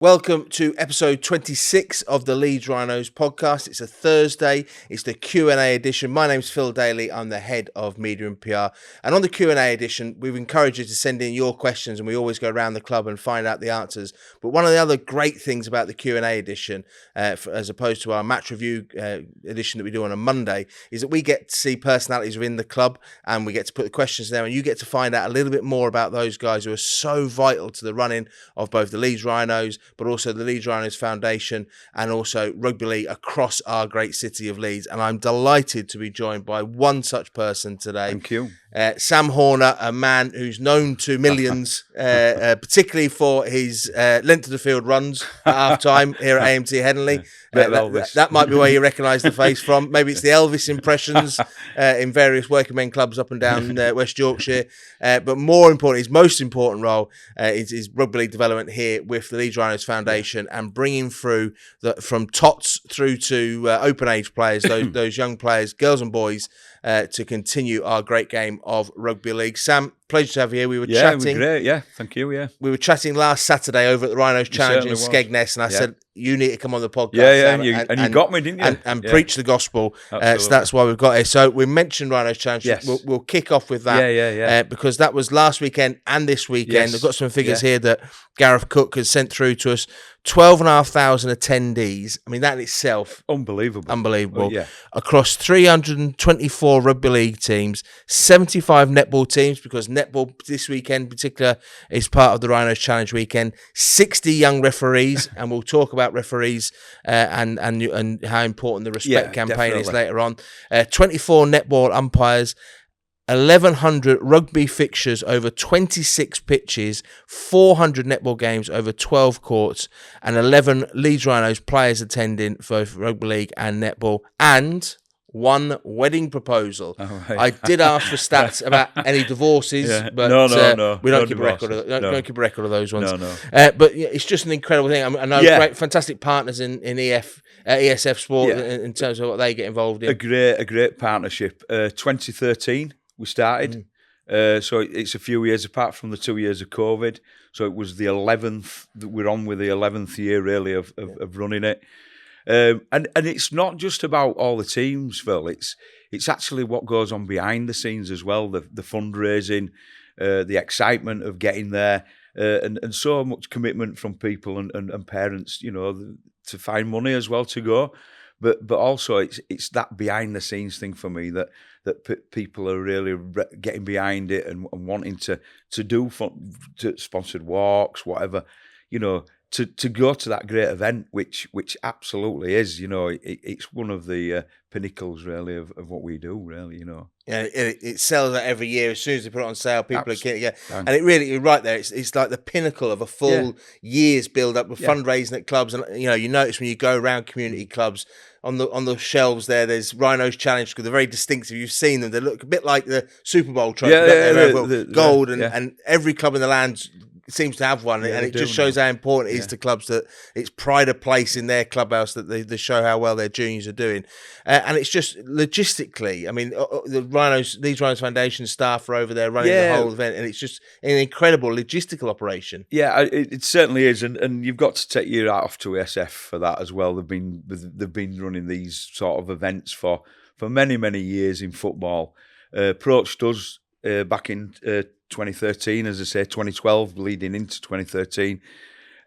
Welcome to episode 26 of the Leeds Rhinos Podcast. It's a Thursday. It's the Q&A edition. My name's Phil Daly. I'm the head of media and PR. And on the Q&A edition, we've encouraged you to send in your questions, and we always go around the club and find out the answers. But one of the other great things about the Q&A edition, as opposed to our match review edition that we do on a Monday, is that we get to see personalities within the club, and we get to put the questions there, and you get to find out a little bit more about those guys who are so vital to the running of both the Leeds Rhinos, but also the Leeds Rhinos Foundation, and also rugby league across our great city of Leeds. And I'm delighted to be joined by one such person today. Thank you. Sam Horner, a man who's known to millions, particularly for his length of the field runs at half-time here at AMT Headingley. That might be where you recognise the face from. Maybe it's the Elvis impressions in various working men clubs up and down West Yorkshire. But more important, his most important role is rugby league development here with the Leeds Rhinos Foundation, and bringing through from tots through to open age players, those young players, girls and boys, to continue our great game of rugby league. Sam, pleasure to have you here. We were chatting. Yeah, great. Yeah, thank you. Yeah, we were chatting last Saturday over at the Rhinos Challenge in Skegness, and I said, you need to come on the podcast. Yeah, Sam, and you got me, didn't you? And preach the gospel. So that's why we've got here. So we mentioned Rhinos Challenge. Yes. We'll kick off with that. Because that was last weekend and this weekend. Yes. I've got some figures here that Gareth Cook has sent through to us. 12,500 attendees. I mean, that in itself, unbelievable. Yeah. Across 324 rugby league teams, 75 netball teams, because netball this weekend in particular is part of the Rhinos Challenge weekend. 60 young referees, and we'll talk about referees and how important the respect campaign is later on. 24 netball umpires. 1,100 rugby fixtures over 26 pitches, 400 netball games over 12 courts, and 11 Leeds Rhinos players attending for rugby league and netball, and one wedding proposal. Oh, right. I did ask for stats about any divorces, but no, we don't keep a record of don't keep a record of those ones. No. But it's just an incredible thing. I know great, fantastic partners in ESF Sport in terms of what they get involved in. A great partnership. 2013. We started, so it's a few years apart from the 2 years of COVID. So it was the 11th, we're on with the 11th year really of running it. And it's not just about all the teams, Phil. It's actually what goes on behind the scenes as well, the fundraising, the excitement of getting there, and so much commitment from people and parents, you know, to find money as well to go. But also it's that behind the scenes thing for me that people are really getting behind it and wanting to do sponsored walks, whatever, you know, to go to that great event, which absolutely is, you know, it's one of the pinnacles really of what we do, really, you know. Yeah, it sells out every year. As soon as they put it on sale, people are getting and it really, you're right there. It's like the pinnacle of a full year's build up with fundraising at clubs, and you notice when you go around community clubs on the shelves there's Rhinos Challenge, because they're very distinctive. You've seen them; they look a bit like the Super Bowl trophy, gold, and every club in the land seems to have one, and it just shows how important it is to clubs that it's pride of place in their clubhouse, that they show how well their juniors are doing, and it's just logistically. I mean, the Leeds Rhinos Foundation staff are over there running the whole event, and it's just an incredible logistical operation. Yeah, it certainly is, and you've got to take your hat off to SF for that as well. They've been running these sort of events for many years in football. Approached us back in 2013, as I say, 2012, leading into 2013,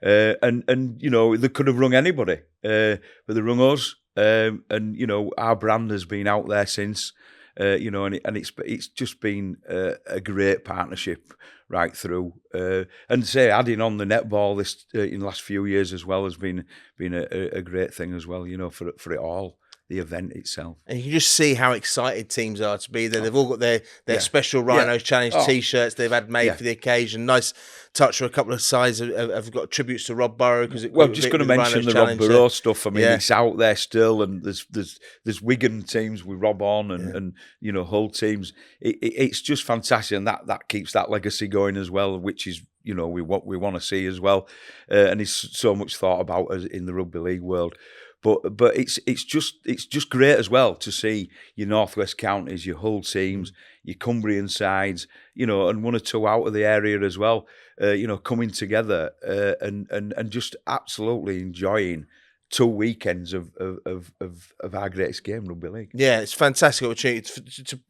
and you know, they could have rung anybody, but they rung us, and you know, our brand has been out there since, you know, and it's just been a great partnership right through, and say adding on the netball this in the last few years as well has been a great thing as well, you know, for it all. The event itself. And you can just see how excited teams are to be there. They've all got their special Rhinos Challenge T-shirts they've had made for the occasion. Nice touch for a couple of sides. Have got tributes to Rob Burrow. I'm just going to mention the Rob Burrow stuff. I mean, it's out there still, and there's Wigan teams with Rob on, and you know, Hull teams. It's just fantastic, and that keeps that legacy going as well, which is we want to see as well, and is so much thought about as in the rugby league world. But it's just great as well to see your Northwest counties, your Hull teams, your Cumbrian sides, and one or two out of the area as well, coming together and just absolutely enjoying 2 weekends of our greatest game, rugby league. Yeah, it's a fantastic opportunity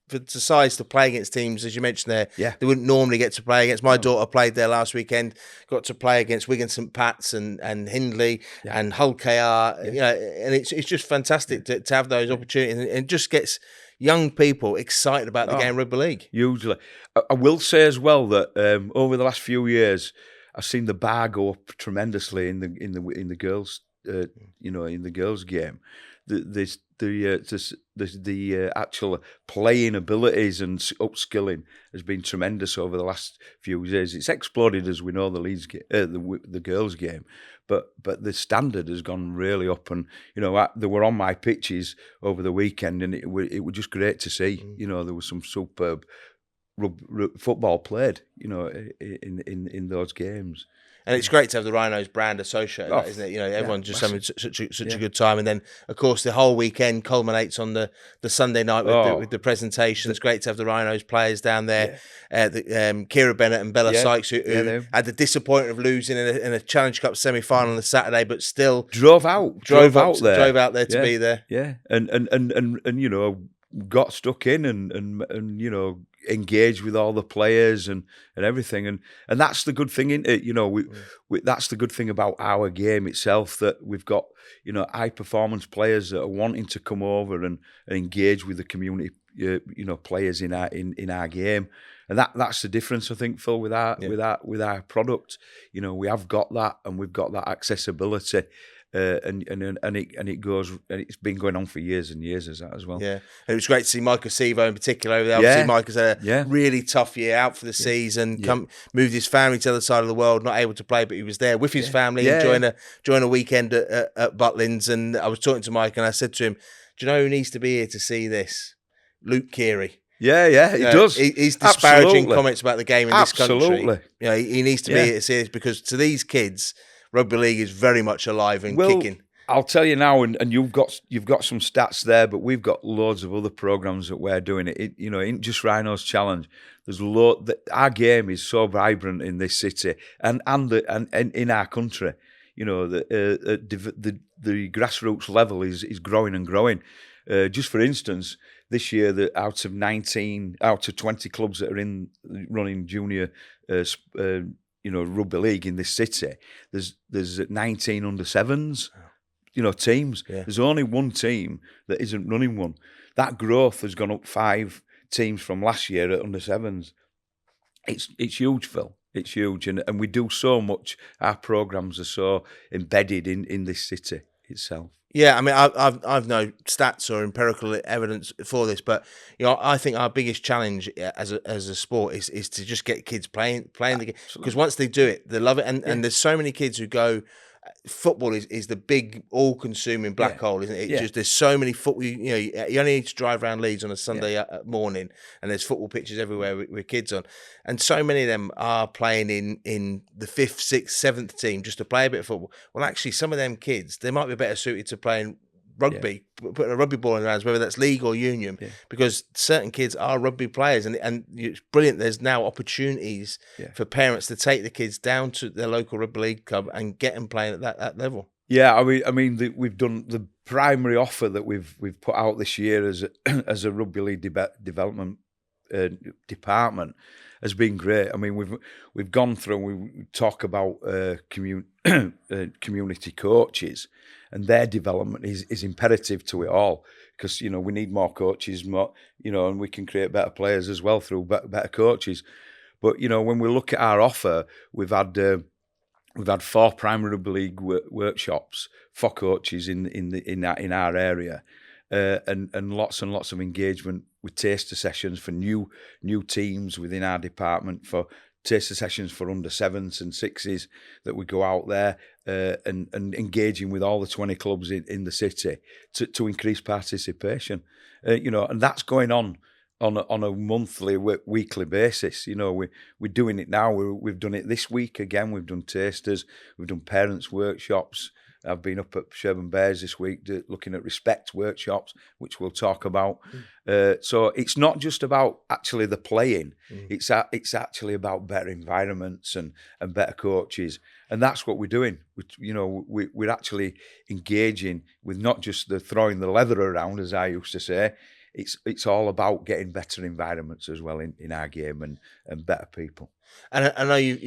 for the sides to play against teams, as you mentioned there. Yeah. They wouldn't normally get to play against. My daughter played there last weekend, got to play against Wigan St Pat's and Hindley and Hull KR. And it's just fantastic to have those opportunities, and it just gets young people excited about the game of rugby league. Hugely. I will say as well that over the last few years, I've seen the bar go up tremendously in the girls. In the girls' game, the actual playing abilities and upskilling has been tremendous over the last few years. It's exploded, as we know, the Leeds the girls' game, but the standard has gone really up. And they were on my pitches over the weekend, and it was just great to see. There was some superb football played, in those games. And it's great to have the Rhinos brand associated with that, isn't it? Everyone's just having such a good time. And then, of course, the whole weekend culminates on the Sunday night with the presentation. It's great to have the Rhinos players down there. Kira Bennett and Bella Sykes, who had the disappointment of losing in a Challenge Cup semi-final on the Saturday, but still drove out there to be there. Yeah, and got stuck in and engage with all the players and everything, and that's the good thing, isn't it? That's the good thing about our game itself, that we've got high performance players that are wanting to come over and engage with the community, players in our game, and that's the difference, I think, Phil, with our product. We have got that, and we've got that accessibility. And it goes, and it's been going on for years and years as that as well. Yeah, and it was great to see Michael Sevo in particular over there. Obviously, Michael's had a really tough year out for the season. Moved his family to the other side of the world, not able to play, but he was there with his family enjoying a weekend at Butlins. And I was talking to Mike, and I said to him, "Do you know who needs to be here to see this? Luke Keary." Yeah, he does. He's disparaging comments about the game in this country. Absolutely. He needs to be here to see this, because to these kids, rugby league is very much alive and kicking. I'll tell you now, and you've got some stats there, but we've got loads of other programs that we're doing. It ain't just Rhinos Challenge. There's our game is so vibrant in this city and in our country. The grassroots level is growing and growing. Just for instance, this year, out of 20 clubs that are running junior rugby league in this city, there's 19 under sevens, teams. Yeah. There's only one team that isn't running one. That growth has gone up 5 teams from last year at under sevens. It's huge, Phil. It's huge, and we do so much. Our programs are so embedded in this city itself. Yeah, I mean, I've no stats or empirical evidence for this, but I think our biggest challenge as a sport is to just get kids playing the game, because once they do it, they love it, and there's so many kids who go. Football is the big all-consuming black hole, isn't it? Just there's so many football. You only need to drive around Leeds on a Sunday morning, and there's football pitches everywhere with kids on, and so many of them are playing in the 5th, 6th, 7th team just to play a bit of football. Well, actually, some of them kids, they might be better suited to playing rugby, putting a rugby ball in their hands, whether that's league or union, because certain kids are rugby players, and it's brilliant. There's now opportunities for parents to take the kids down to their local rugby league club and get them playing at that level. Yeah, I mean, we've done the primary offer that we've put out this year as a rugby league development department has been great. I mean, we've gone through. We talk about community coaches, and their development is imperative to it all, because we need more coaches, and we can create better players as well through better coaches. But when we look at our offer, we've had 4 primary rugby league workshops for coaches in our area, and lots of engagement with taster sessions for new teams within our department, for taster sessions for under 7s and 6s that we go out there and engaging with all the 20 clubs in the city to increase participation. And that's going on on a monthly, weekly basis. You know, we're doing it now. We've done it this week again. We've done tasters. We've done parents' workshops. I've been up at Sherburn Bears this week looking at respect workshops, which we'll talk about. So it's not just about actually the playing. It's actually about better environments and better coaches. And that's what we're doing. We're actually engaging with not just the throwing the leather around, as I used to say. It's all about getting better environments as well in our game and better people. And I know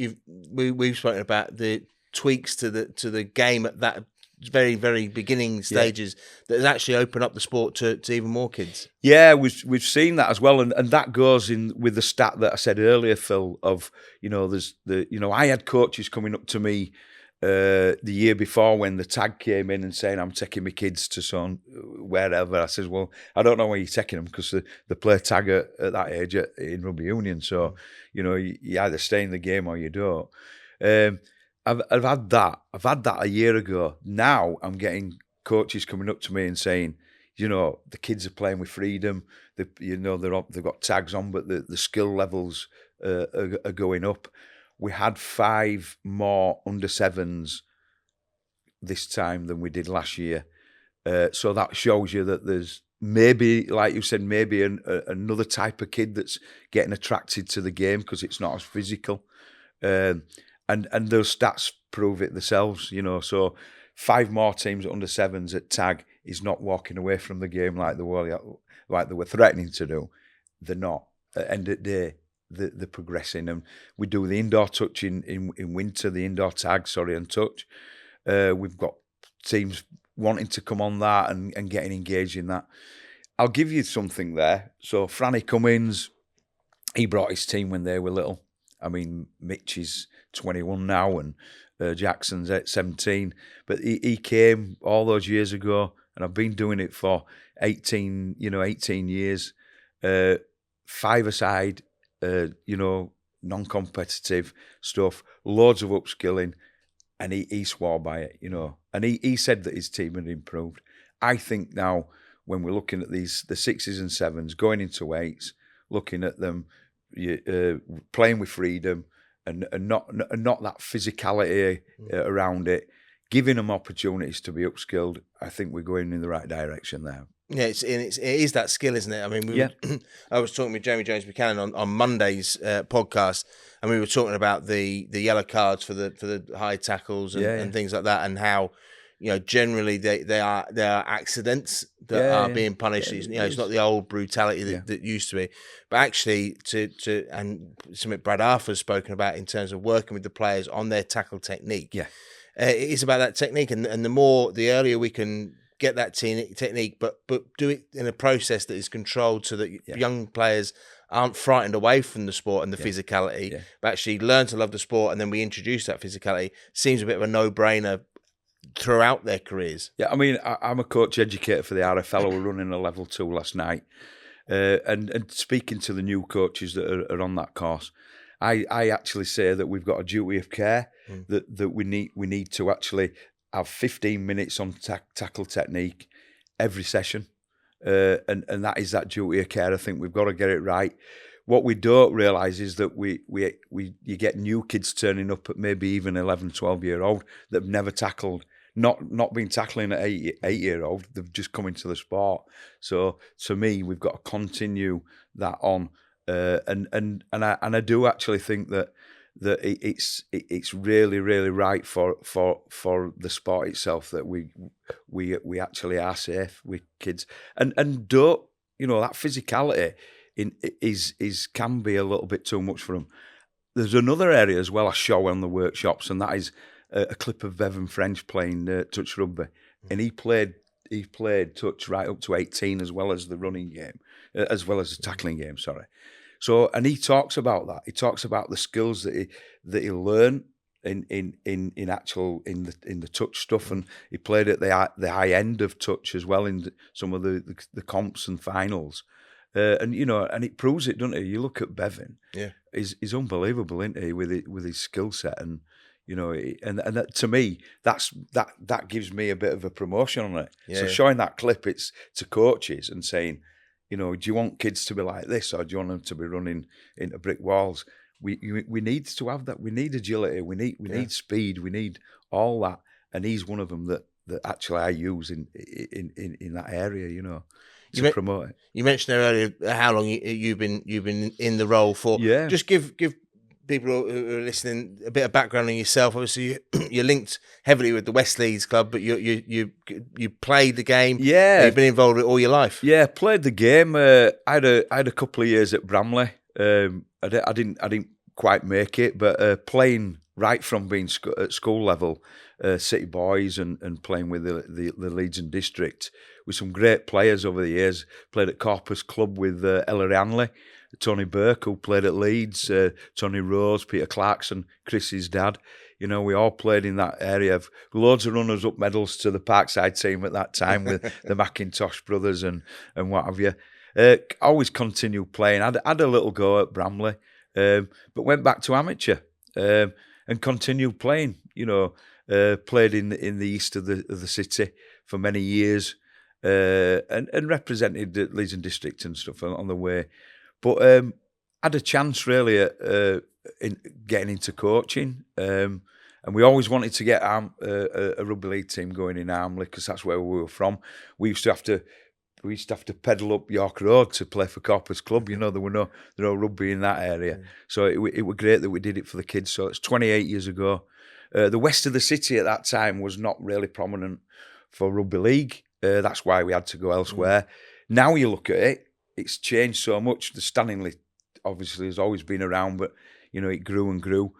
we've spoken about the tweaks to the game at that very, very beginning stages that has actually opened up the sport to even more kids. Yeah, we've seen that as well, and that goes in with the stat that I said earlier, Phil. Of I had coaches coming up to me the year before when the tag came in and saying, I'm taking my kids to wherever. I says, well, I don't know where you're taking them because they play tag at that age in rugby union. So, you either stay in the game or you don't. I've had that. I've had that a year ago. Now I'm getting coaches coming up to me and saying, the kids are playing with freedom. They've got tags on, but the skill levels are going up. We had 5 more under-7s this time than we did last year. So that shows you that there's maybe, like you said, maybe another type of kid that's getting attracted to the game because it's not as physical. And those stats prove it themselves, So 5 more teams at under-7s at tag is not walking away from the game like they were threatening to do. They're not. At the end of the day, they're progressing, and we do the indoor touch in winter, the indoor tag, and touch. We've got teams wanting to come on that and getting engaged in that. I'll give you something there. So Franny Cummins, he brought his team when they were little. I mean, Mitch is 21 now, and Jackson's at 17. But he came all those years ago, and I've been doing it for 18 years. 5-a-side. Non-competitive stuff, loads of upskilling, and he swore by it, And he said that his team had improved. I think now, when we're looking at the 6s and 7s, going into 8s, looking at them playing with freedom and not that physicality around it, giving them opportunities to be upskilled, I think we're going in the right direction there. Yeah, it is that skill, isn't it? I mean, I was talking with Jamie Jones Buchanan on Monday's podcast, and we were talking about the yellow cards for the high tackles and things like that, and how generally they are accidents that are being punished. It's not the old brutality that used to be, but actually and something Brad Arthur's spoken about in terms of working with the players on their tackle technique. Yeah, it is about that technique, and the earlier we can get that technique, but do it in a process that is controlled so that young players aren't frightened away from the sport and the physicality, but actually learn to love the sport, and then we introduce that physicality. Seems a bit of a no-brainer throughout their careers. Yeah, I mean, I'm a coach educator for the RFL. I was running a level 2 last night, and speaking to the new coaches that are on that course, I actually say that we've got a duty of care that we need to actually have 15 minutes on tackle technique every session, and that is that duty of care. I think we've got to get it right. What we don't realise is that you get new kids turning up at maybe even 11, 12-year-old that have never tackled, not been tackling at 8-year-old. They've just come into the sport. So to me, we've got to continue that on, and I do actually think that it's really, really right for the sport itself that we actually are safe with kids and don't that physicality can be a little bit too much for them. There's another area as well I show on the workshops, and that is a clip of Bevan French playing touch rugby, and he played touch right up to 18 as well as the running game, as well as the tackling game. Sorry. So, and he talks about that. He talks about the skills that he learned in the touch stuff, and he played at the high end of touch as well in some of the comps and finals, and it proves it, doesn't it? You look at Bevan, he's unbelievable, isn't he, with his skill set, and and that, to me, that gives me a bit of a promotion on it. So showing that clip, it's to coaches and saying, You know, do you want kids to be like this, or do you want them to be running into brick walls? We need to have that. We need agility. We need speed. We need all that. And he's one of them that actually I use in that area. You know, to promote it. You mentioned there earlier how long you've been in the role for. Yeah. Just give people who are listening a bit of background on yourself. Obviously, you're linked heavily with the West Leeds club, but you played the game. Yeah, you've been involved with it all your life. Yeah, played the game. I had a couple of years at Bramley. I didn't quite make it, but playing right from being at school level, City Boys and playing with the Leeds and District with some great players over the years. Played at Corpus Club with Ellery Hanley, Tony Burke, who played at Leeds, Tony Rose, Peter Clarkson, Chris's dad. You know, we all played in that area. Loads of runners-up medals to the Parkside team at that time with the McIntosh brothers and what have you. Always continued playing. Had a little go at Bramley, but went back to amateur and continued playing. You know, played in the east of the city for many years and represented the Leeds and District and stuff on the way. But had a chance really in getting into coaching, and we always wanted to get a rugby league team going in Armley because that's where we were from. We used to have to pedal up York Road to play for Corpus Club. You know, there were no rugby in that area, so it was great that we did it for the kids. So it's 28 years ago. The west of the city at that time was not really prominent for rugby league. That's why we had to go elsewhere. Now you look at it, it's changed so much. The Stanley obviously has always been around, but you know it grew and grew.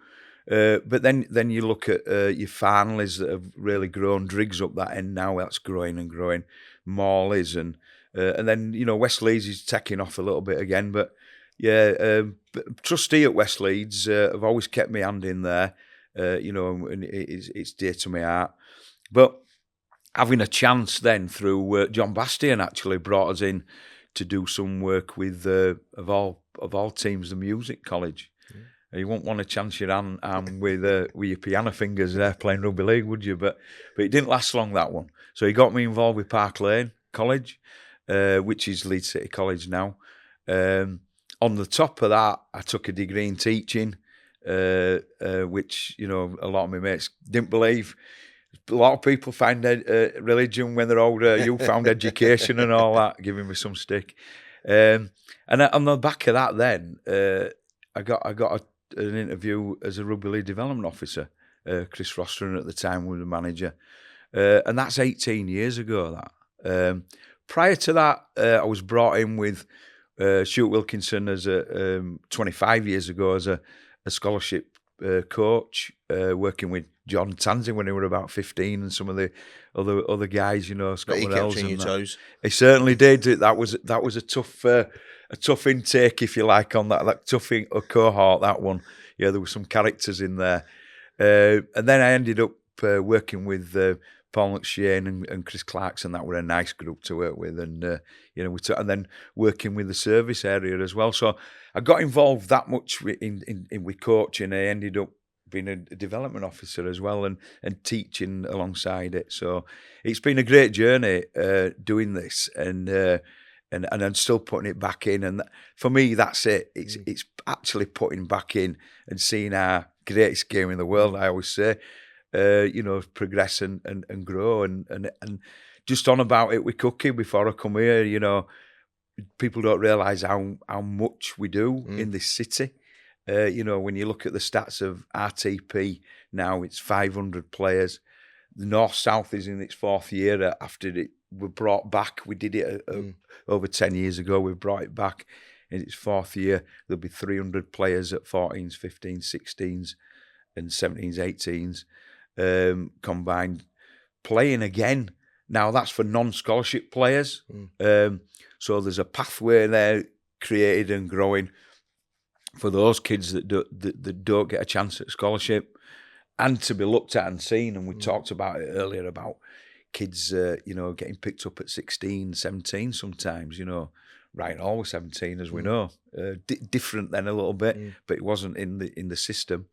But then you look at your Farnleys that have really grown. Driggs up that end now, that's growing and growing. Morleys and then you know West Leeds is taking off a little bit again. But yeah, trustee at West Leeds have always kept my hand in there. You know, and it's dear to my heart. But having a chance then through John Bastian actually brought us in to do some work with of all teams, the music college. You won't want to chance your arm with your piano fingers there playing rugby league, would you? But it didn't last long, that one. So he got me involved with Park Lane College, which is Leeds City College now. On the top of that, I took a degree in teaching, which you know a lot of my mates didn't believe. A lot of people find religion when they're older. You found education and all that, giving me some stick. And on the back of that, then I got an interview as a rugby league development officer. Chris Rostron at the time was the manager, and that's 18 years ago. That prior to that, I was brought in with Stuart Wilkinson as 25 years ago as a scholarship coach, working with John Tanzi when he were about 15 and some of the other guys, you know, Scott Morells. He kept you on your toes. He certainly did. That was a tough intake, if you like, on that tough cohort. That one, yeah, there were some characters in there, and then I ended up working with Paul McShane and Chris Clarkson. That were a nice group to work with, and you know, and then working with the service area as well. So I got involved that much in with coaching. I ended up being a development officer as well and teaching alongside it. So it's been a great journey doing this, and I'm still putting it back in. And for me, that's it. It's actually putting back in and seeing our greatest game in the world. I always say, you know, progress and grow and just on about it with Cookie before I come here. You know, people don't realise how much we do in this city. You know, when you look at the stats of RTP now, it's 500 players. The North-South is in its fourth year after it was brought back. We did it over 10 years ago. We've brought it back in its fourth year. There'll be 300 players at 14s, 15s, 16s and 17s, 18s combined playing again. Now, that's for non-scholarship players. So there's a pathway there created and growing for those kids that don't get a chance at scholarship and to be looked at and seen. And we talked about it earlier about kids, you know, getting picked up at 16, 17 sometimes, you know. Rhino was 17, as we know. Different then a little bit, but it wasn't in the system.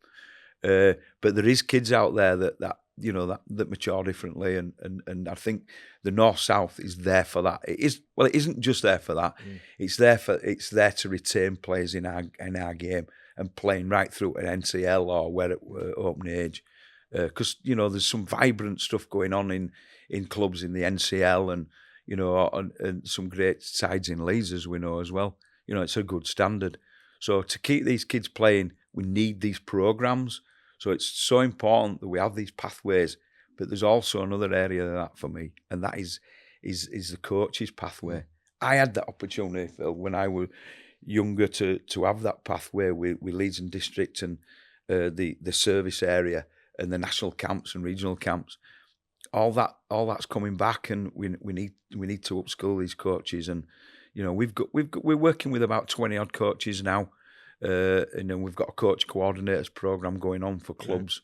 But there is kids out there that that mature differently, and I think the North South is there for that. It isn't just there for that. It's there to retain players in our game and playing right through an NCL or where it open age, because there's some vibrant stuff going on in clubs in the NCL, and and some great sides in Leeds, as we know as well. It's a good standard. So to keep these kids playing, we need these programs. So it's so important that we have these pathways. But there's also another area of that for me, and that is the coach's pathway. I had that opportunity, Phil, when I was younger to have that pathway with Leeds and District and the service area and the national camps and regional camps. All that's coming back, and we need to upskill these coaches. And we're working with about 20 odd coaches now. And then we've got a coach coordinators program going on for clubs.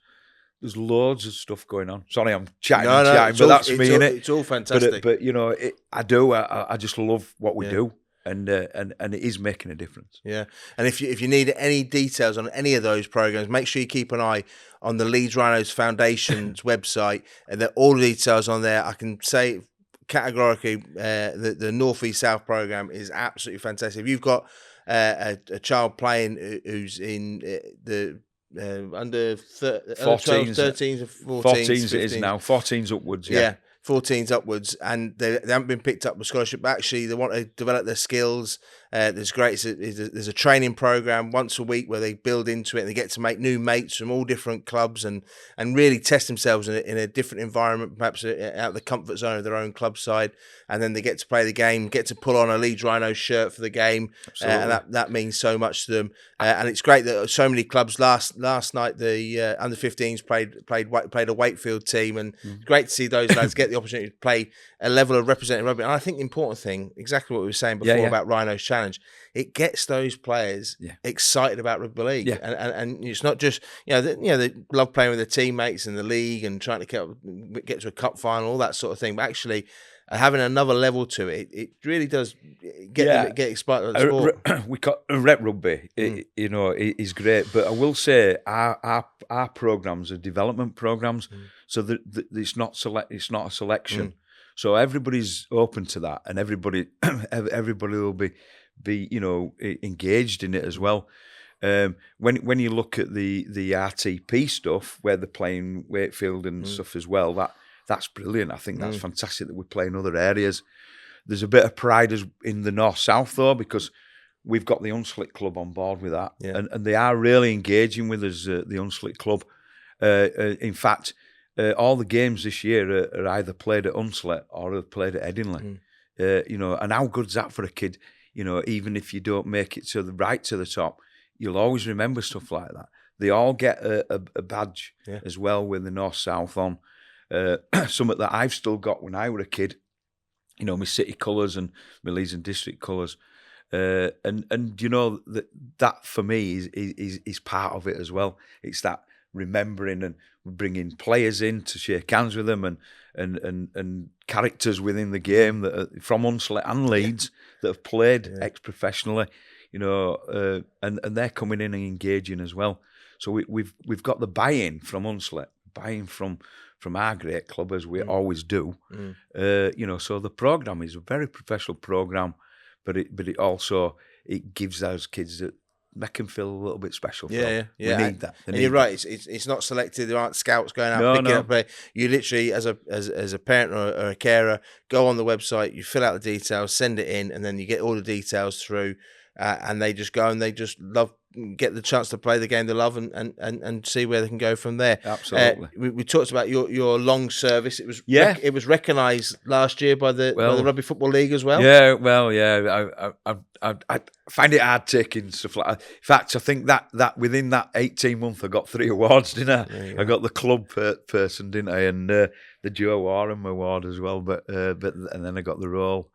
There's loads of stuff going on. Sorry, I'm chatting, but that's me, innit? It's all fantastic. But I just love what we do, and it is making a difference. Yeah, and if you need any details on any of those programs, make sure you keep an eye on the Leeds Rhinos Foundation's website, and all the details on there. I can say categorically, the North East South program is absolutely fantastic. If you've got a child playing who's in the under 14s, 13s, and 14s. 14s it is now. 14s upwards, yeah. 14s upwards, and they haven't been picked up with scholarship. But actually, they want to develop their skills. There's a training program once a week where they build into it, and they get to make new mates from all different clubs and really test themselves in a different environment, perhaps out of the comfort zone of their own club side. And then they get to play the game, get to pull on a Leeds Rhinos shirt for the game, and that means so much to them. And it's great that so many clubs last night the under 15s played a Wakefield team, and great to see those lads get the opportunity to play a level of representing rugby. And I think the important thing, exactly what we were saying before about Rhinos Challenge, it gets those players excited about rugby league, and it's not just they love playing with their teammates in the league and trying to get to a cup final, all that sort of thing, but actually having another level to it, it really does get excited about the sport. We got rep rugby, is great, but I will say our programs are development programs, so that it's not a selection. So everybody's open to that, and everybody will be engaged in it as well. When you look at the RTP stuff where they're playing Wakefield and stuff as well, that's brilliant. I think that's fantastic that we play in other areas. There's a bit of pride in the North South though, because we've got the Unslit Club on board with that, and they are really engaging with us. The Unslit Club, in fact, all the games this year are either played at Unslit or are played at Headingley. And how good's that for a kid? Even if you don't make it to the top, you'll always remember stuff like that. They all get a badge as well with the North South on. Something that I've still got when I was a kid, my city colours and my Leeds and District colours, and that for me is part of it as well. It's that remembering and bringing players in to shake hands with them, and characters within the game that are from Unslet and Leeds that have played ex-professionally, and they're coming in and engaging as well. So we've got the buy-in from Unslet, buy-in from our great club, as we always do. So the programme is a very professional programme, but it also gives those kids that make them feel a little bit special. We need that. And you're right. It's not selected. There aren't scouts going out picking up play. You literally, as a parent or a carer, go on the website, you fill out the details, send it in, and then you get all the details through. And they just go and they just get the chance to play the game they love and see where they can go from there. Absolutely. We talked about your long service. It was it was recognised last year by the Rugby Football League as well. Yeah, I find it hard taking stuff like that. In fact, I think that within that 18 months I got 3 awards, didn't I? I got the club person, didn't I, and the Joe Warham award as well. But and then I got the role.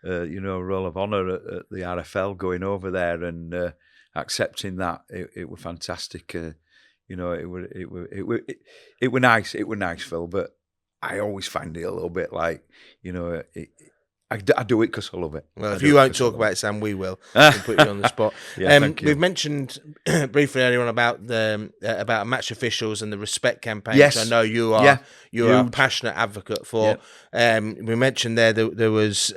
Role of honour at the RFL, going over there and accepting that. It was fantastic. It were nice. It were nice, Phil. But I always find it a little bit like, I do it because I love it. Well, if you won't talk about it, Sam, we will. We'll put you on the spot. Thank you. We've mentioned briefly earlier on about match officials and the respect campaign, Yes. which I know you are a passionate advocate for. We mentioned there was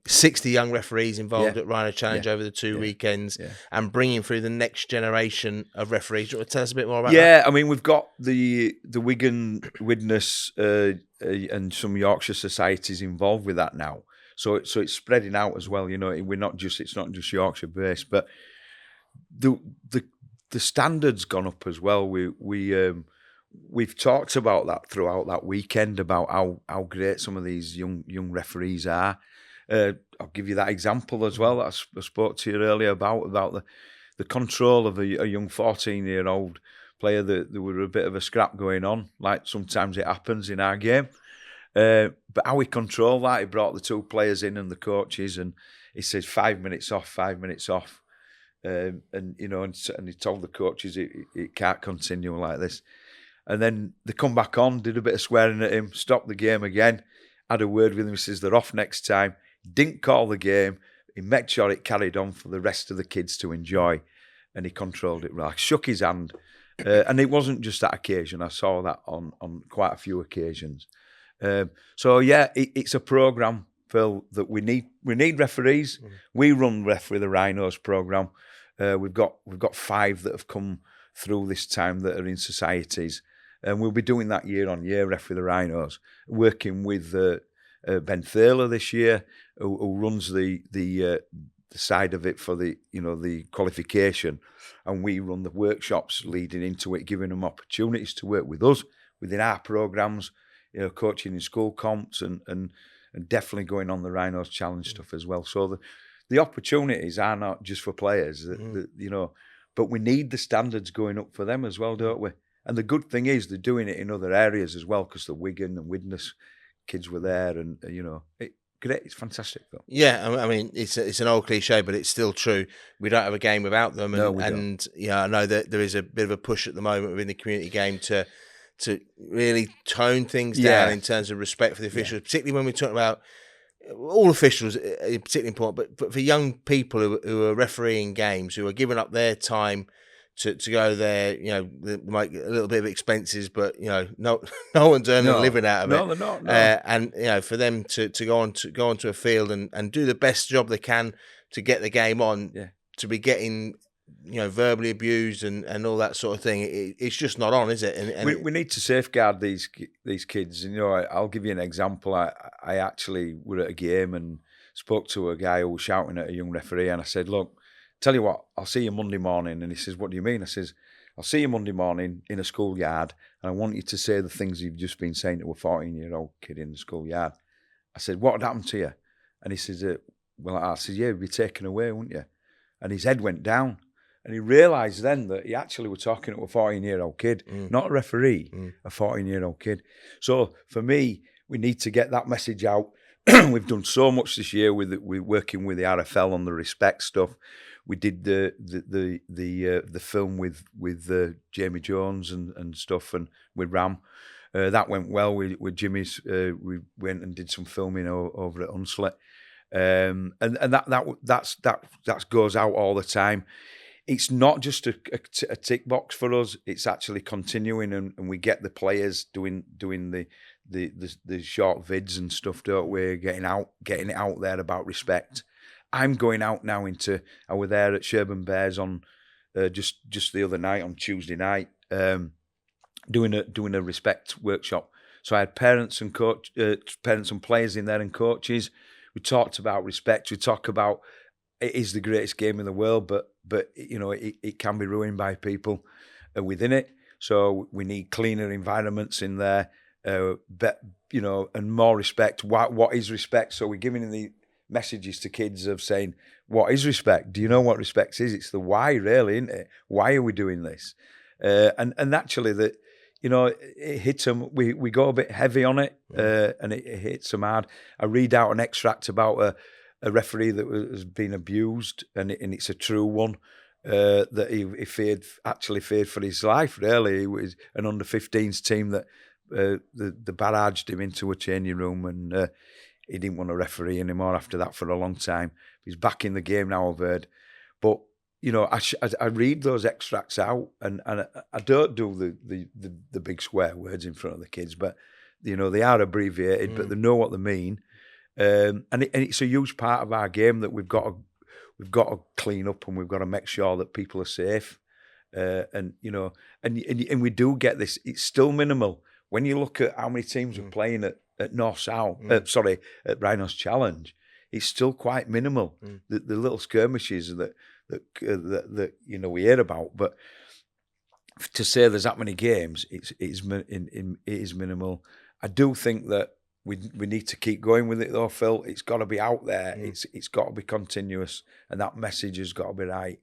60 young referees involved at Rhino Challenge over the 2 weekends, and bringing through the next generation of referees. Do you want to tell us a bit more about that? Yeah, I mean, we've got the Wigan Widnes and some Yorkshire societies involved with that now. So it's spreading out as well. It's not just Yorkshire based, but the standard's gone up as well. We've talked about that throughout that weekend about how great some of these young referees are. I'll give you that example as well that I spoke to you earlier about the control of a young 14-year-old player that there were a bit of a scrap going on, like sometimes it happens in our game. But how he controlled that, he brought the two players in and the coaches, and he says 5 minutes off, 5 minutes off. And he told the coaches it can't continue like this. And then they come back on, did a bit of swearing at him, stopped the game again, had a word with him, he says they're off next time. Didn't call the game. He made sure it carried on for the rest of the kids to enjoy, and he controlled it right. Shook his hand. And it wasn't just that occasion. I saw that on quite a few occasions. It's a programme, Phil, that we need referees. We run Referee the Rhinos programme. We've got 5 that have come through this time that are in societies, and we'll be doing that year on year. Referee the Rhinos, working with Ben Thaler this year, who runs the side of it for the qualification, and we run the workshops leading into it, giving them opportunities to work with us within our programmes. Coaching in school comps and definitely going on the Rhinos Challenge stuff as well. So the opportunities are not just for players, but we need the standards going up for them as well, don't we? And the good thing is they're doing it in other areas as well, because the Wigan and Widnes kids were there, and it's fantastic. Though. Yeah, I mean it's an old cliche, but it's still true. We don't have a game without them, and I know that there is a bit of a push at the moment within the community game to really tone things down in terms of respect for the officials, particularly when we're talking about all officials, particularly important, but for young people who are refereeing games, who are giving up their time to go there, they might get a little bit of expenses, but no one's earning a living out of it. No, they're not. No. And for them to go onto a field and do the best job they can to get the game on, to be getting verbally abused and all that sort of thing, it's just not on, is it? And we need to safeguard these kids. And I'll give you an example. I actually were at a game and spoke to a guy who was shouting at a young referee, and I said, "Look, tell you what, I'll see you Monday morning." And he says, "What do you mean?" I says, "I'll see you Monday morning in a schoolyard, and I want you to say the things you've just been saying to a 14-year-old kid in the schoolyard." I said, "What happened to you?" And he says, "Well," I said, "Yeah, you'd be taken away, wouldn't you?" And his head went down. And he realised then that he actually was talking to a 14-year-old kid, not a referee, a 14-year-old kid. So for me, we need to get that message out. We've done so much this year with working with the RFL on the respect stuff. We did the film with Jamie Jones and stuff, and with Ram. That went well with Jimmy's. We went and did some filming over at Hunslet, and that goes out all the time. It's not just a tick box for us. It's actually continuing, and we get the players doing the short vids and stuff, don't we? Getting it out there about respect. I'm going out now I were there at Sherburn Bears on just the other night, on Tuesday night, doing a respect workshop. So I had parents and players in there, and coaches. We talked about respect. We talk about it is the greatest game in the world, but it can be ruined by people within it. So we need cleaner environments in there, and more respect. What is respect? So we're giving the messages to kids of saying, what is respect? Do you know what respect is? It's the why, really, isn't it? Why are we doing this? And actually, it hits them. We go a bit heavy on it, and it hits them hard. I read out an extract about a referee that has been abused, and it's a true one, that he feared for his life, really. It was an under-15s team that the barraged him into a changing room, and he didn't want to referee anymore after that for a long time. He's back in the game now, I've heard. But, you know, I read those extracts out, and I don't do the big swear words in front of the kids, but, you know, they are abbreviated, but they know what they mean. And it's a huge part of our game that we've got to clean up, and we've got to make sure that people are safe. And you know, and we do get this. It's still minimal when you look at how many teams are playing at North South. At Rhinos Challenge, it's still quite minimal. The little skirmishes that you know we hear about, but to say there's that many games, it is minimal. I do think that we need to keep going with it though, Phil. It's got to be out there. It's got to be continuous, and that message has got to be right.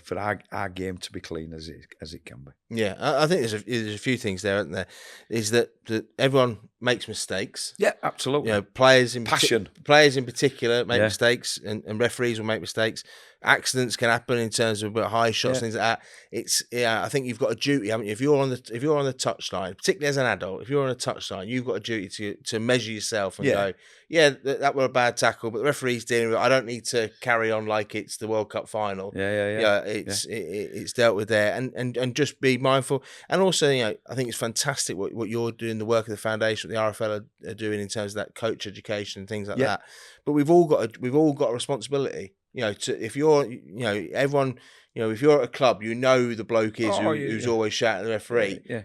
For our game to be clean as it can be. Yeah, I think there's a few things there, aren't there? Is that everyone makes mistakes. Yeah, absolutely. You know, players in particular make Yeah. mistakes, and referees will make mistakes. Accidents can happen in terms of high shots, things like that. I think you've got a duty, haven't you? If you're on the touchline, particularly as an adult, if you're on a touchline, you've got a duty to measure yourself and go, that were a bad tackle, but the referee's dealing with it. I don't need to carry on like it's the World Cup final. It's dealt with there, and just be mindful. And also, you know, I think it's fantastic what you're doing, the work of the foundation, what the RFL are doing in terms of that coach education and things like that. But we've all got a responsibility. You know, if you're, you know, everyone, you know, if you're at a club, you know who the bloke is who's always shouting at the referee. Yeah.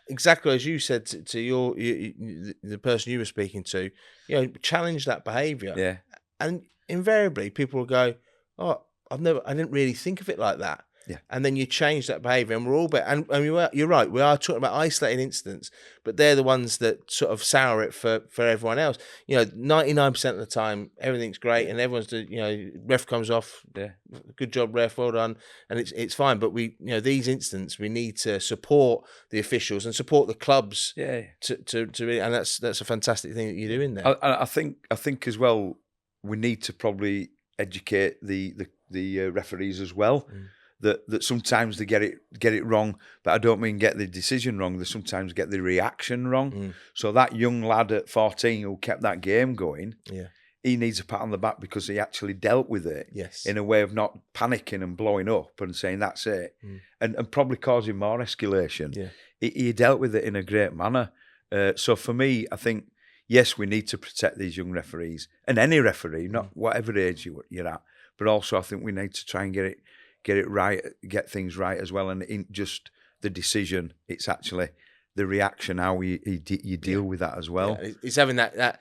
Exactly as you said to the person you were speaking to, you know, challenge that behaviour. Yeah. And invariably, people will go, "Oh, I didn't really think of it like that." Yeah. And then you change that behaviour, and we're all better. And you're right. We are talking about isolated incidents, but they're the ones that sort of sour it for everyone else. You know, 99% of the time, everything's great, and everyone's ref comes off. Yeah. Good job, ref. Well done. And it's fine. But these incidents, we need to support the officials and support the clubs. Yeah. To really, and that's a fantastic thing that you're doing there. I think as well, we need to probably educate the referees as well. That sometimes they get it wrong, but I don't mean get the decision wrong. They sometimes get the reaction wrong. So that young lad at 14 who kept that game going, he needs a pat on the back because he actually dealt with it in a way of not panicking and blowing up and saying that's it, and probably causing more escalation. Yeah. He dealt with it in a great manner. So for me, I think, yes, we need to protect these young referees, and any referee, not whatever age you're at, but also I think we need to try and get it right, get things right as well. And in just the decision, it's actually the reaction, how you deal with that as well. Yeah, he's having that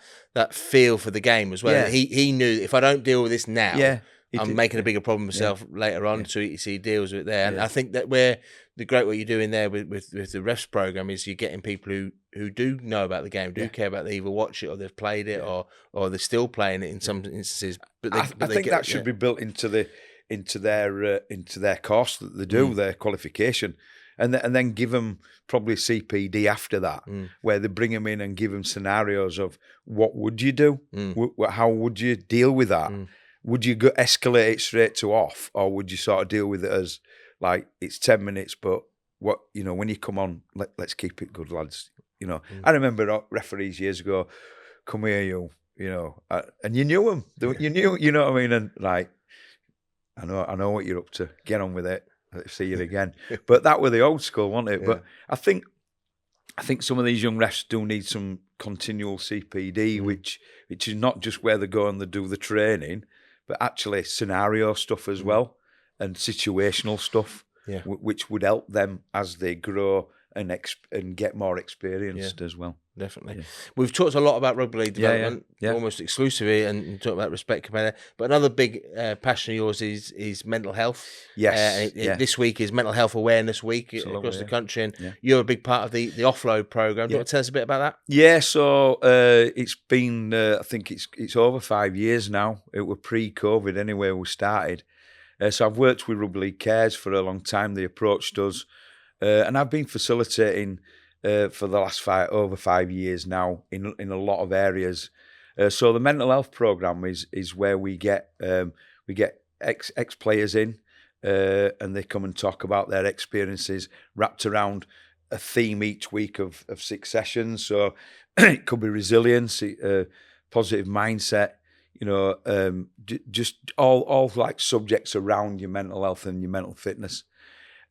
feel for the game as well. Yeah. He knew, if I don't deal with this now, I'm making a bigger problem myself later on. So he deals with it there. And I think that the great what you're doing there with the refs program is you're getting people who do know about the game, do care about it, they either watch it or they've played it or they're still playing it in some instances. But I think that should be built into their course that they do, their qualification, and then give them probably CPD after that, where they bring them in and give them scenarios of what would you do, how would you deal with that, would you escalate it straight to off, or would you sort of deal with it as like it's 10 minutes, but what when you come on, let's keep it good, lads. I remember referees years ago, come here, and you knew them, you knew, you know what I mean, and like. I know what you're up to. Get on with it. Let's see you again. But that were the old school, wasn't it? Yeah. But I think some of these young refs do need some continual CPD, which is not just where they go and they do the training, but actually scenario stuff as well, and situational stuff, which would help them as they grow and get more experienced as well. Definitely. Yeah. We've talked a lot about rugby league development, almost exclusively, and talked about respect commander. But another big passion of yours is mental health. Yes. This week is Mental Health Awareness Week across the country, and you're a big part of the Offload program. Do you want to tell us a bit about that? Yeah. So it's been, I think it's over 5 years now. It was pre-COVID anyway. We started. So I've worked with Rugby League Cares for a long time. They approached us, and I've been facilitating. For the last over 5 years now in a lot of areas. So the mental health program is where we get ex players in and they come and talk about their experiences wrapped around a theme each week of 6 sessions. So it could be resilience, positive mindset, just all like subjects around your mental health and your mental fitness.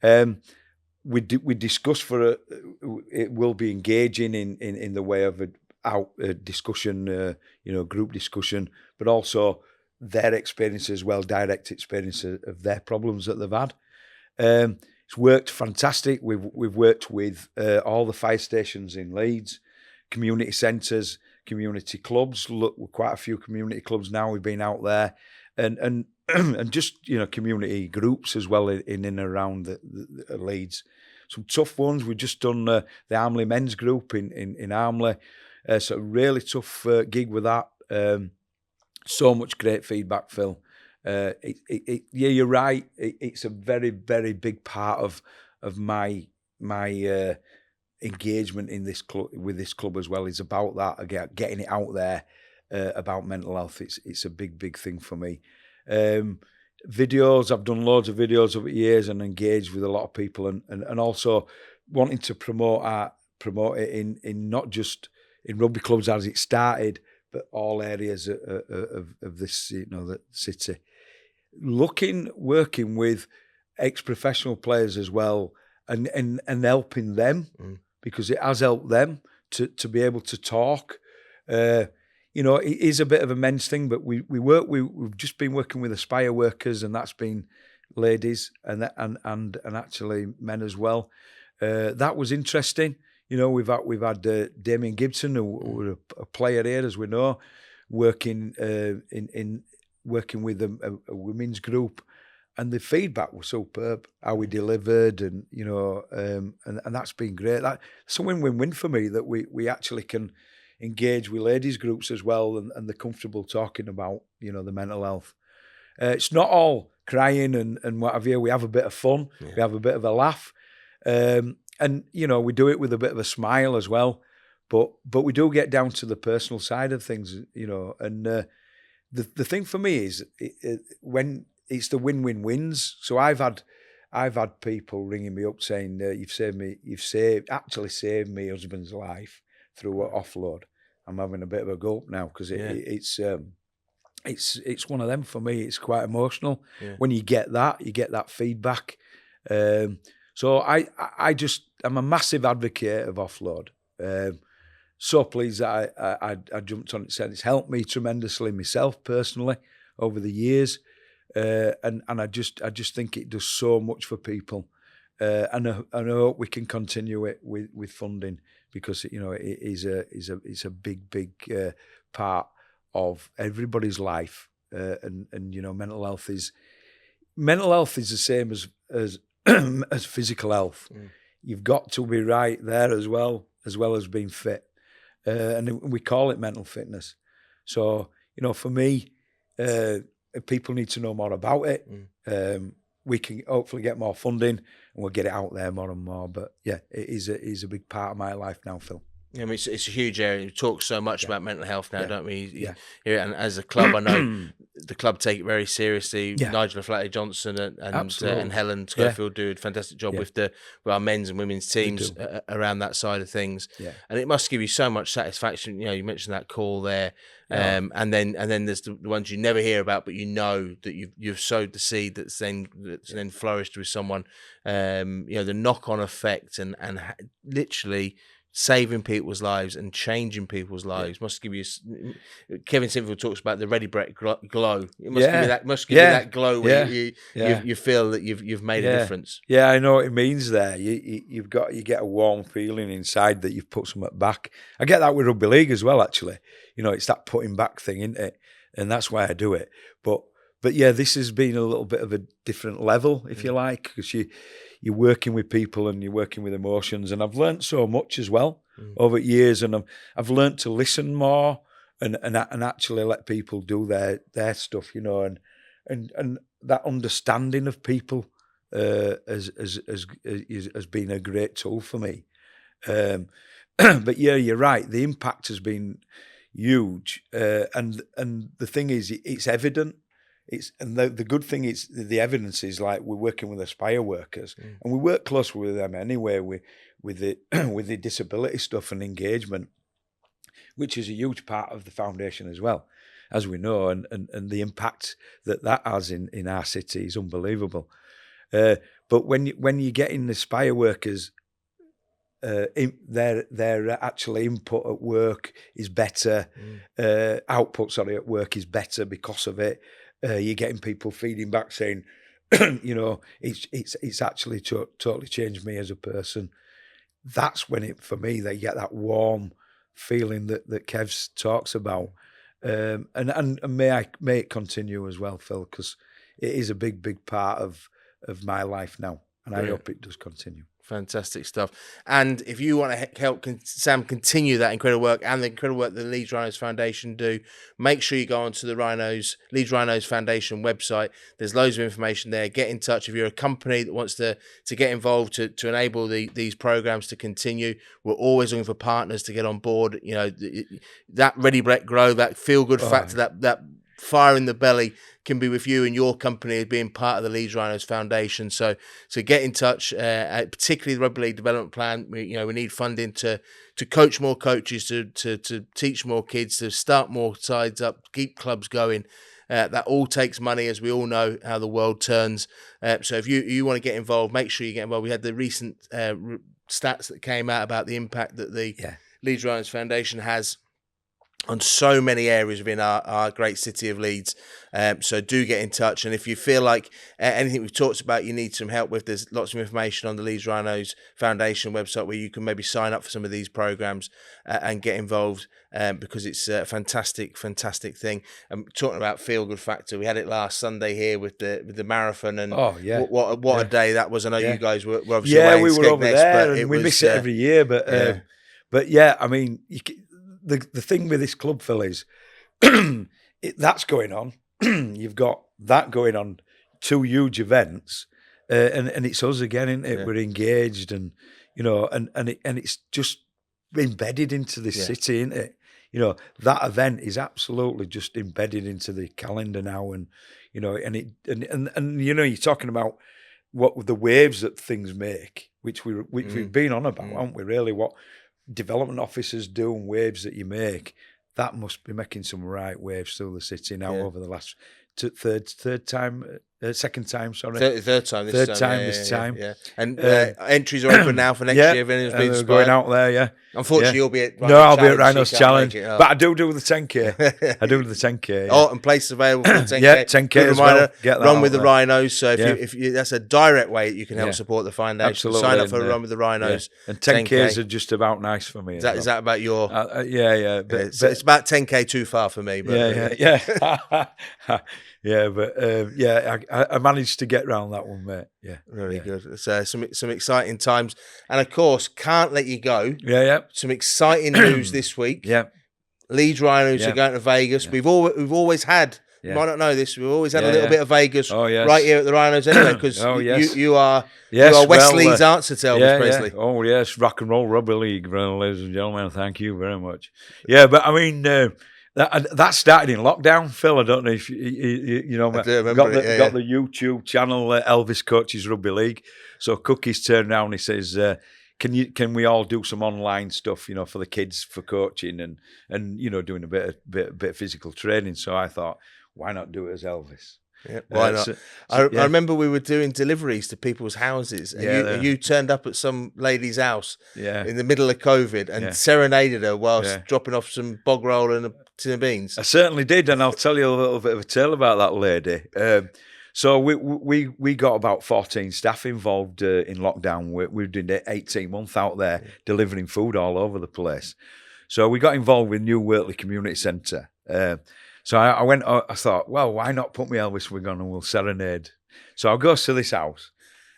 We discuss it will be engaging in the way of a discussion, group discussion, but also their experience as well, direct experience of their problems that they've had. It's worked fantastic. We've worked with all the fire stations in Leeds, community centres, community clubs. Look, quite a few community clubs now. We've been out there, and just community groups as well in and around the Leeds. Some tough ones. We've just done the Armley men's group in Armley. So really tough gig with that. So much great feedback, Phil. Yeah, you're right. It's a very, very big part of my engagement in this club, with this club as well, is about that, again, getting it out there about mental health. It's a big thing for me. Videos, I've done loads of videos over the years and engaged with a lot of people, and also wanting to promote it in not just in rugby clubs as it started, but all areas of this, the city. Working with ex-professional players as well, and helping them, because it has helped them to be able to talk. It is a bit of a men's thing, but we've just been working with Aspire workers, and that's been ladies and actually men as well. That was interesting. We've had Damien Gibson, who a player here, as we know, working working with a women's group, and the feedback was superb. How we delivered, and that's been great. That's a win-win-win for me, that we actually can engage with ladies groups as well, and they're comfortable talking about the mental health. It's not all crying and what have you. We have a bit of fun. Yeah. We have a bit of a laugh. And we do it with a bit of a smile as well, but we do get down to the personal side of things, and the thing for me is when it's the win-win-wins. So I've had people ringing me up saying, you've actually saved my husband's life through Offload. I'm having a bit of a gulp now, because it's one of them for me. It's quite emotional when you get that feedback. So I'm a massive advocate of Offload. So pleased that I jumped on it. Said it's helped me tremendously myself personally over the years, and I just think it does so much for people, and I hope we can continue it with funding, because it is a big part of everybody's life, and mental health is the same as as physical health. You've got to be right there as well as being fit, and we call it mental fitness. So for me, people need to know more about it. We can hopefully get more funding, and we'll get it out there more and more. But yeah, it is a big part of my life now, Phil. I mean, it's a huge area. We talk so much about mental health now, don't we? And as a club, I know the club take it very seriously. Nigel O'Flaherty-Johnson and Helen Schofield do a fantastic job with our men's and women's teams around that side of things. And it must give you so much satisfaction. You mentioned that call there, and then there's the ones you never hear about, but that you've sowed the seed that's then flourished with someone. The knock-on effect and literally saving people's lives and changing people's lives must give you. Kevin Sinfield talks about the ready breath glow. It must give you that glow where you feel that you've made a difference. Yeah, I know what it means there. You get a warm feeling inside that you've put something back. I get that with rugby league as well. Actually, it's that putting back thing, isn't it? And that's why I do it. But yeah, this has been a little bit of a different level, if you like, because you're working with people and you're working with emotions, and I've learned so much as well over years, and I've learned to listen more and actually let people do their stuff, and that understanding of people has been a great tool for me. But yeah, you're right. The impact has been huge, and the thing is, it's evident. The good thing is the evidence is, like, we're working with Aspire workers, and we work closely with them anyway with the disability stuff and engagement. which is a huge part of the foundation as well, as we know, and the impact that has in our city is unbelievable. But when you get in the Spire workers, their actual input at work is better, output at work is better because of it. You're getting people feeding back saying, it's actually totally changed me as a person. That's when for me they get that warm feeling that Kev talks about, and may it continue as well, Phil, because it is a big part of my life now, and I hope it does continue. Fantastic stuff. And if you want to help Sam continue that incredible work and the incredible work the Leeds Rhinos Foundation do, make sure you go onto the Leeds Rhinos Foundation website. There's loads of information there. Get in touch if you're a company that wants to get involved to enable these programs to continue. We're always looking for partners to get on board. You know, that Ready, Brett, Grow, that feel-good factor, that fire in the belly can be with you and your company as being part of the Leeds Rhinos Foundation. So get in touch, particularly the Rugby League Development Plan. We need funding to coach more coaches, to teach more kids, to start more sides up, keep clubs going. That all takes money, as we all know how the world turns. So if you want to get involved, make sure you get involved. We had the recent stats that came out about the impact that the Leeds Rhinos Foundation has on so many areas within our great city of Leeds. So do get in touch. And if you feel like anything we've talked about you need some help with, there's lots of information on the Leeds Rhinos Foundation website where you can maybe sign up for some of these programs and get involved, because it's a fantastic thing. Talking about feel good factor, we had it last Sunday here with the marathon, and what a day that was. I know you guys were obviously away we in were over Skegness, there, but and we miss it every year. But I mean, the thing with this club, Phil, is that's going on. You've got that going on, 2 huge events, and it's us again, isn't it? Yeah. We're engaged, and it's just embedded into this city, isn't it? That event is absolutely just embedded into the calendar now, and you're talking about what the waves that things make, which we've been on about, haven't we? Really, what development officers do and waves that you make, that must be making some right waves through the city now over the last second time this time. Yeah. And entries are open now for next year. If anyone's been inspired. Going out there, Unfortunately, you'll be at Rhinos I'll be at Rhinos Challenge. But I do the 10K. I do the 10K. Oh, and places available for the 10K. 10K as well. Get that Run with the Rhinos. So if you that's a direct way you can help support the foundation. Absolutely. Sign up for a Run with the Rhinos. And 10Ks are just about nice for me. Is that about your? But it's about 10K too far for me. But, I managed to get round that one, mate. Yeah, really good. So some exciting times, and of course, can't let you go. Some exciting news this week. Leeds Rhinos are going to Vegas. We've always had. You might not know this. We've always had a little bit of Vegas right here at the Rhinos anyway, because you are West Leeds' answer to Elvis Presley. Oh yes, rock and roll rugby league, ladies and gentlemen. Thank you very much. Yeah, but I mean. That started in lockdown, Phil. I don't know if you know. I do remember got the YouTube channel Elvis Coaches Rugby League. So Cookies turned around and he says, "Can we all do some online stuff, for the kids for coaching and doing a bit of physical training?" So I thought, why not do it as Elvis? Yeah, why not? I remember we were doing deliveries to people's houses, and you turned up at some lady's house in the middle of COVID and serenaded her whilst dropping off some bog roll and a tin of beans. I certainly did, and I'll tell you a little bit of a tale about that lady. So we got about 14 staff involved in lockdown. We did 18 months out there delivering food all over the place. So we got involved with New Wortley Community Centre. So I thought, well, why not put my Elvis wig on and we'll serenade? So I go to this house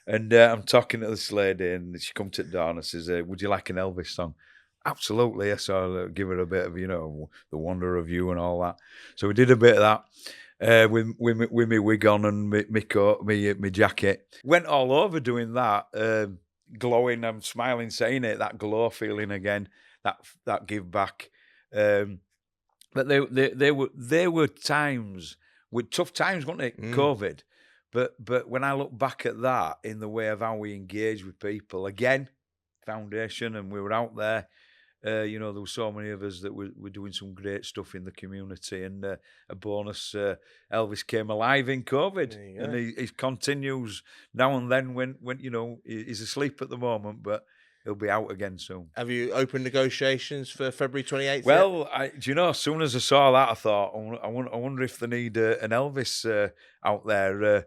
and I'm talking to this lady and she comes to the door and says, would you like an Elvis song? Absolutely. So I give her a bit of, The Wonder of You and all that. So we did a bit of that with my wig on and my coat, my jacket. Went all over doing that, glowing, I'm smiling, saying it, that glow feeling again, that give back. But there were times, with tough times, wasn't it? COVID. But when I look back at that in the way of how we engage with people, again, foundation, and we were out there There were so many of us that were doing some great stuff in the community, and a bonus, Elvis came alive in COVID, and he continues now and then when he's asleep at the moment, but he'll be out again soon. Have you opened negotiations for February 28th? Well, as soon as I saw that, I thought, I wonder if they need an Elvis out there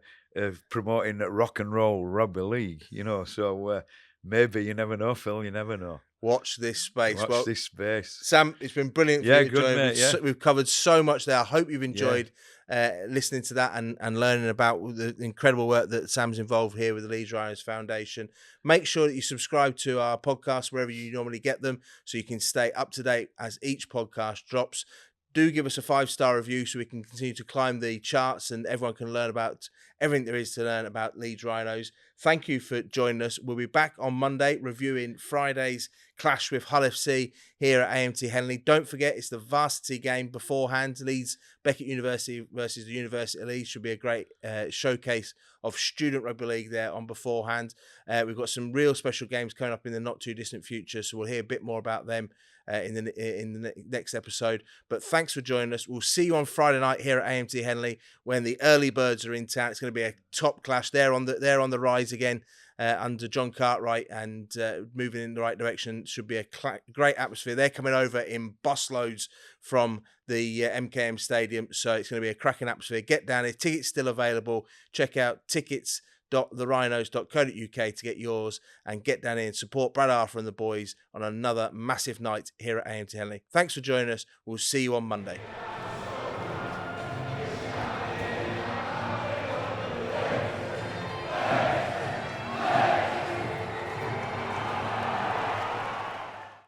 promoting rock and roll rugby league, so maybe, you never know, Phil, you never know. Watch this space. Watch this space. Sam, it's been brilliant for you, good, mate, We've covered so much there. I hope you've enjoyed listening to that and learning about the incredible work that Sam's involved here with the Leeds Rhinos Foundation. Make sure that you subscribe to our podcast wherever you normally get them so you can stay up to date as each podcast drops. Do give us a 5-star review so we can continue to climb the charts and everyone can learn about everything there is to learn about Leeds Rhinos. Thank you for joining us. We'll be back on Monday reviewing Friday's clash with Hull FC here at AMT Henley. Don't forget, it's the varsity game beforehand. Leeds Beckett University versus the University of Leeds should be a great showcase of student rugby league there on beforehand. We've got some real special games coming up in the not too distant future, so we'll hear a bit more about them in the next episode. But thanks for joining us. We'll see you on Friday night here at AMT Henley when the early birds are in town. It's going to be a top clash. They're on the rise again under John Cartwright and moving in the right direction. Should be a great atmosphere. They're coming over in busloads from the MKM Stadium, so it's going to be a cracking atmosphere. Get down here. Tickets still available. Check out tickets.therhinos.co.uk to get yours and get down here and support Brad Arthur and the boys on another massive night here at AMT Henley. Thanks for joining us. We'll see you on Monday.